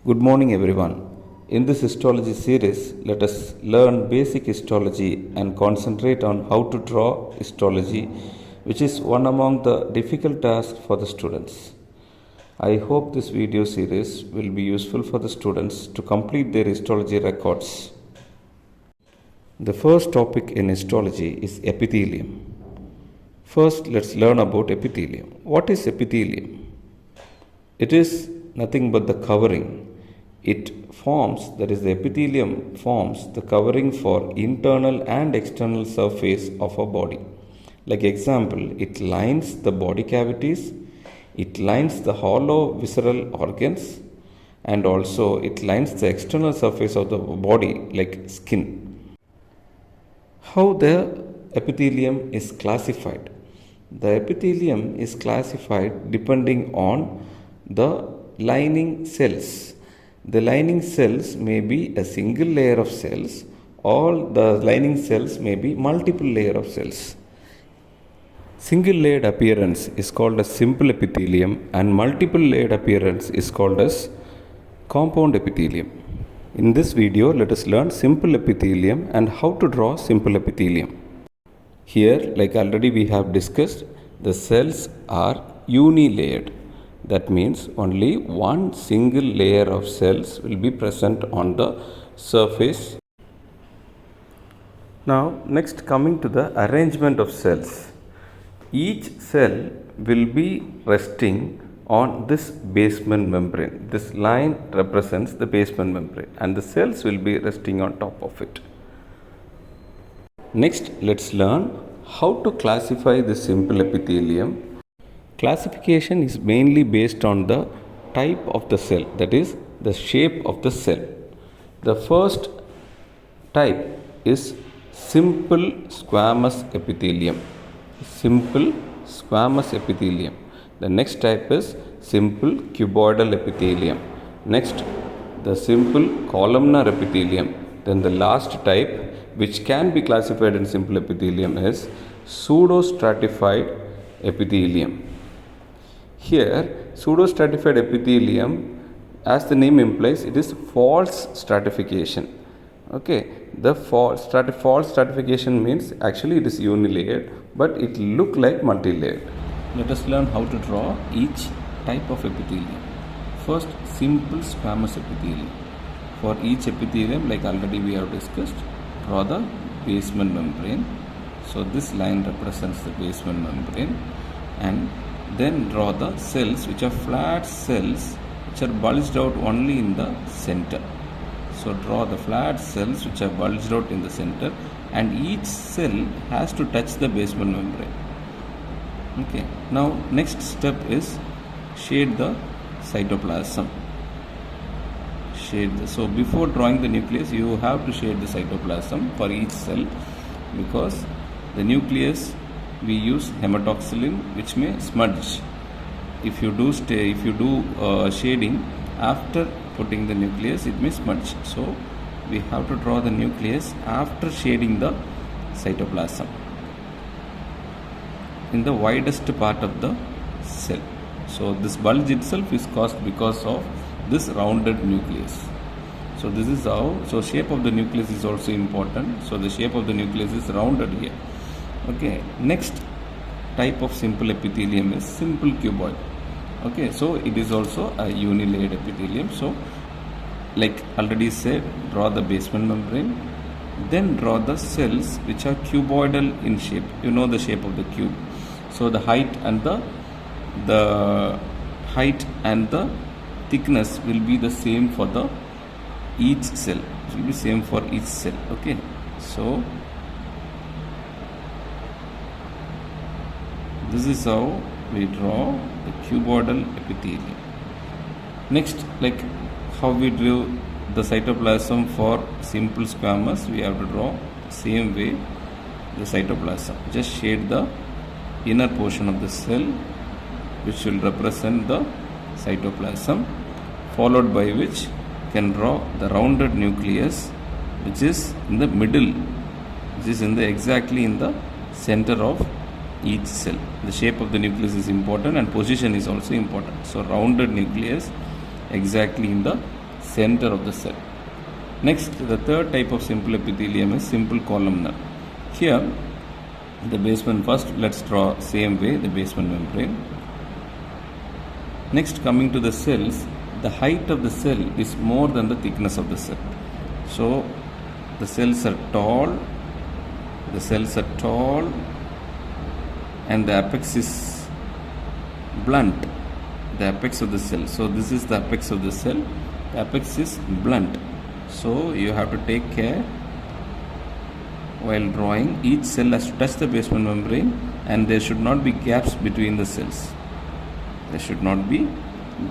Good morning, everyone. In this histology series, let us learn basic histology and concentrate on how to draw histology, which is one among the difficult tasks for the students. I hope this video series will be useful for the students to complete their histology records. The first topic in histology is epithelium. First, let's learn about epithelium. What is epithelium? It is nothing but the covering. It forms, that is, the epithelium forms the covering for internal and external surface of a body. Like example, it lines the body cavities, it lines the hollow visceral organs, and also it lines the external surface of the body like skin. How the epithelium is classified? The epithelium is classified depending on the lining cells. The lining cells may be a single layer of cells, or the lining cells may be multiple layer of cells. Single layered appearance is called as simple epithelium, and multiple layered appearance is called as compound epithelium. In this video, let us learn simple epithelium and how to draw simple epithelium. Here, like already we have discussed, the cells are unilayered. That means only one single layer of cells will be present on the surface. Now, next coming to the arrangement of cells. Each cell will be resting on this basement membrane. This line represents the basement membrane, and the cells will be resting on top of it. Next, let's learn how to classify the simple epithelium. Classification is mainly based on the type of the cell, that is, the shape of the cell. The first type is simple squamous epithelium. Simple squamous epithelium. The next type is simple cuboidal epithelium. Next, the simple columnar epithelium. Then the last type, which can be classified in simple epithelium, is pseudostratified epithelium. Here, pseudostratified epithelium, as the name implies, it is false stratification. Okay, the false stratification means actually it is unilayered, but it look like multi-layered. Let us learn how to draw each type of epithelium. First, simple squamous epithelium. For each epithelium, like already we have discussed, draw the basement membrane. So this line represents the basement membrane, and then draw the cells, which are flat cells which are bulged out only in the center. So draw the flat cells which are bulged out in the center, and each cell has to touch the basement membrane. Okay, now next step is shade the cytoplasm. So before drawing the nucleus, you have to shade the cytoplasm for each cell, because the nucleus we use hematoxylin, which may smudge. If you do shading after putting the nucleus, it may smudge. So we have to draw the nucleus after shading the cytoplasm in the widest part of the cell. So this bulge itself is caused because of this rounded nucleus. So this is how, so shape of the nucleus is also important. So the shape of the nucleus is rounded here. Okay, next type of simple epithelium is simple cuboid. Okay, so it is also a unilayered epithelium. So like already said, draw the basement membrane, then draw the cells which are cuboidal in shape. You know the shape of the cube. So the height and the height and the thickness will be the same for the each cell. It will be same for each cell. Okay, so this is how we draw the cuboidal epithelium. Next, like how we drew the cytoplasm for simple squamous, we have to draw same way the cytoplasm. Just shade the inner portion of the cell, which will represent the cytoplasm, followed by which can draw the rounded nucleus, which is in the middle, which is exactly in the center of each cell. The shape of the nucleus is important, and position is also important. So rounded nucleus exactly in the center of the cell. Next, the third type of simple epithelium is simple columnar. Here, the basement first, let's draw same way the basement membrane. Next, coming to the cells, the height of the cell is more than the thickness of the cell. So, the cells are tall, and the apex is blunt, the apex of the cell. So, this is the apex of the cell, the apex is blunt. So, you have to take care while drawing. Each cell has to touch the basement membrane, and there should not be gaps between the cells. There should not be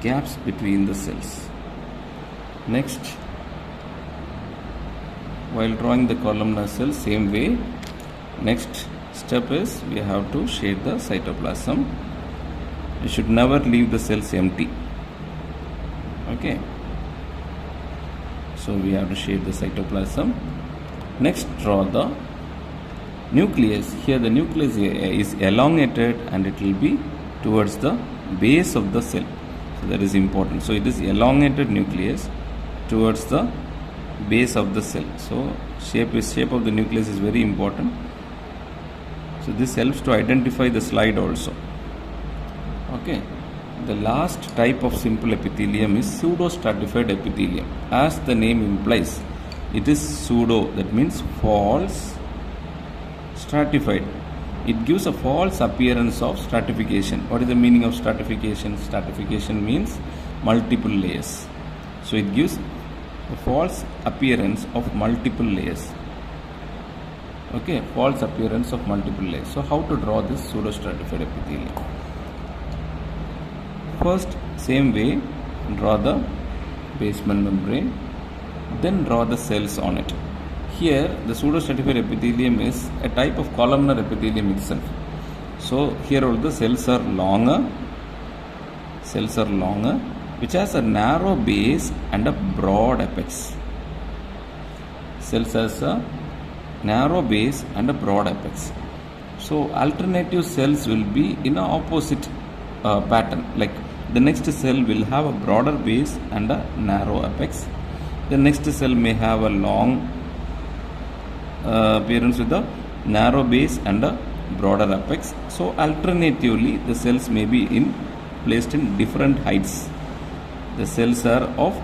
gaps between the cells. Next, while drawing the columnar cell, same way. Next step is we have to shade the cytoplasm. You should never leave the cells empty. Okay. So we have to shade the cytoplasm. Next, draw the nucleus. Here the nucleus is elongated and it will be towards the base of the cell. So that is important. So it is elongated nucleus towards the base of the cell. So shape of the nucleus is very important. So this helps to identify the slide also. Okay. The last type of simple epithelium is pseudo-stratified epithelium. As the name implies, it is pseudo, that means false, stratified. It gives a false appearance of stratification. What is the meaning of stratification? Stratification means multiple layers. So it gives a false appearance of multiple layers. Okay, false appearance of multiple layers. So how to draw this pseudo-stratified epithelium? First, same way, draw the basement membrane, then draw the cells on it. Here, the pseudo-stratified epithelium is a type of columnar epithelium itself. So, here all the cells are longer, which has a narrow base and a broad apex. Cells has a narrow base and a broad apex. So, alternative cells will be in an opposite pattern. Like the next cell will have a broader base and a narrow apex. The next cell may have a long appearance with a narrow base and a broader apex. So alternatively, the cells may be placed in different heights. The cells are of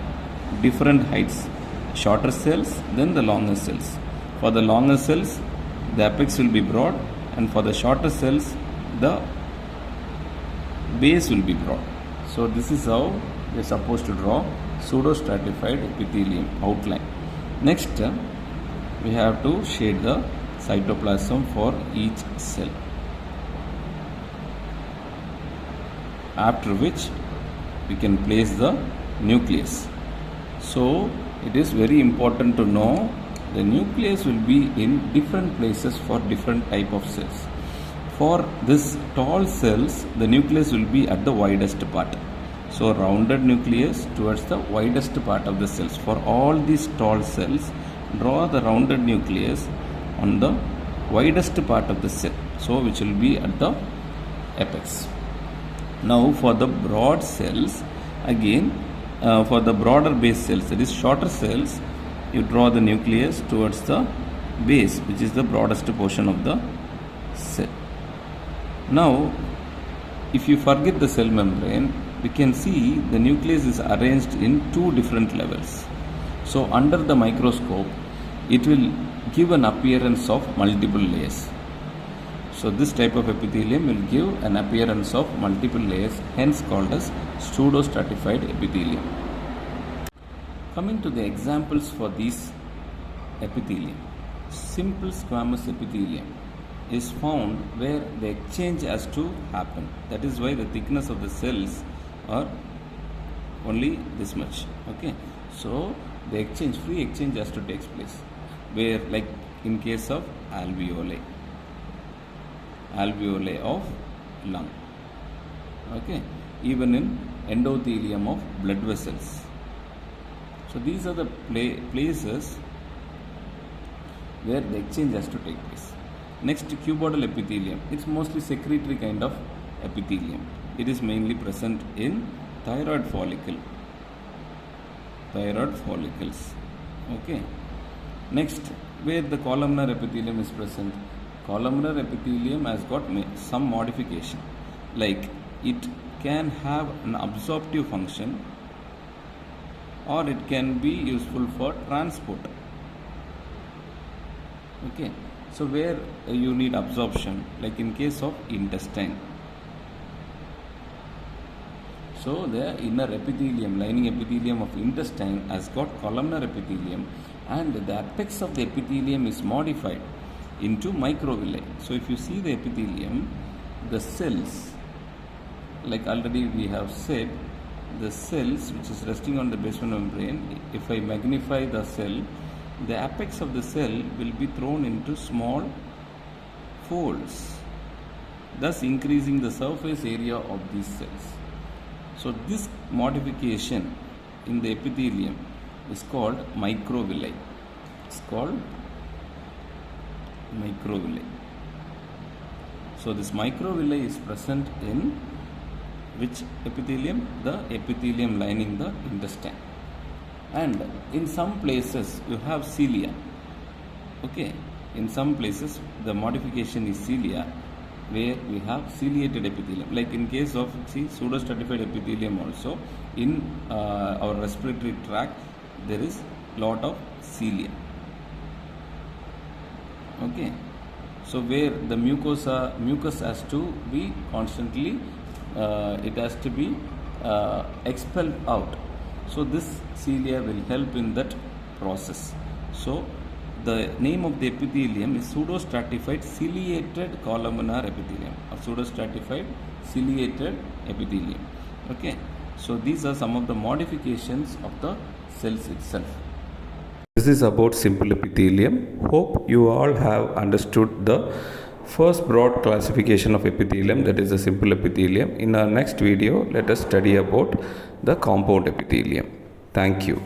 different heights. Shorter cells, then the longer cells. For the longer cells, the apex will be broad, and for the shorter cells, the base will be broad. So this is how we are supposed to draw pseudo-stratified epithelium outline. Next, we have to shade the cytoplasm for each cell. After which, we can place the nucleus. So it is very important to know the nucleus will be in different places for different type of cells. For this tall cells, the nucleus will be at the widest part. So rounded nucleus towards the widest part of the cells. For all these tall cells, draw the rounded nucleus on the widest part of the cell. So which will be at the apex. Now for the broad cells, again for the broader base cells, that is shorter cells, you draw the nucleus towards the base, which is the broadest portion of the cell. Now, if you forget the cell membrane, we can see the nucleus is arranged in two different levels. So, under the microscope, it will give an appearance of multiple layers. So, this type of epithelium will give an appearance of multiple layers, hence called as pseudo-stratified epithelium. Coming to the examples for these epithelium, simple squamous epithelium is found where the exchange has to happen. That is why the thickness of the cells are only this much. Okay, so the exchange, free exchange has to take place. Where, like in case of alveoli of lung. Okay, even in endothelium of blood vessels. So these are the places where the exchange has to take place. Next, cuboidal epithelium. It's mostly secretory kind of epithelium. It is mainly present in thyroid follicle. thyroid follicles. Okay. Next, where the columnar epithelium is present. Columnar epithelium has got some modification, like it can have an absorptive function or it can be useful for transport. Okay, so where you need absorption, like in case of intestine. So the inner epithelium, lining epithelium of intestine has got columnar epithelium, and the apex of the epithelium is modified into microvilli. So if you see the epithelium, the cells, like already we have said, the cells which is resting on the basement membrane, if I magnify the cell, the apex of the cell will be thrown into small folds, thus increasing the surface area of these cells. So this modification in the epithelium is called microvilli. It's called microvilli. So this microvilli is present in which epithelium? The epithelium lining the intestine. And in some places you have cilia. Okay, in some places the modification is cilia, where we have ciliated epithelium. Like in case of pseudostratified epithelium also, in our respiratory tract there is lot of cilia. Okay, so where the mucus has to be constantly, it has to be expelled out. So this cilia will help in that process. So the name of the epithelium is pseudostratified ciliated columnar epithelium, or pseudostratified ciliated epithelium. Okay, so these are some of the modifications of the cells itself. This is about simple epithelium. Hope you all have understood the first broad classification of epithelium, that is the simple epithelium. In our next video, let us study about the compound epithelium. Thank you.